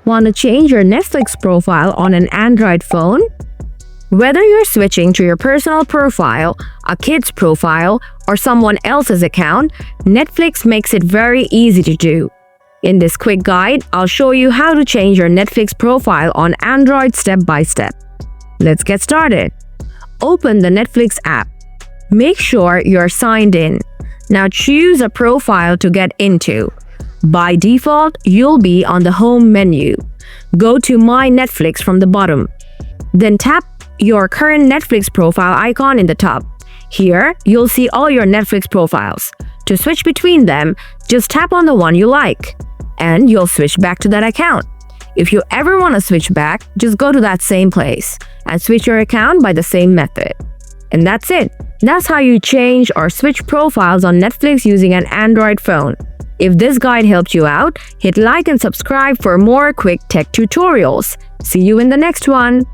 Want to change your Netflix profile on an Android phone? Whether you're switching to your personal profile, a kid's profile, or someone else's account, Netflix makes it very easy to do. In this quick guide, I'll show you how to change your Netflix profile on Android step by step. Let's get started. Open the Netflix app. Make sure you're signed in. Now choose a profile to get into. By default, you'll be on the home menu. Go to My Netflix from the bottom. Then tap your current Netflix profile icon in the top. Here, you'll see all your Netflix profiles. To switch between them, just tap on the one you like, and you'll switch back to that account. If you ever want to switch back, just go to that same place and switch your account by the same method. And that's it. That's how you change or switch profiles on Netflix using an Android phone. If this guide helped you out, hit like and subscribe for more quick tech tutorials. See you in the next one.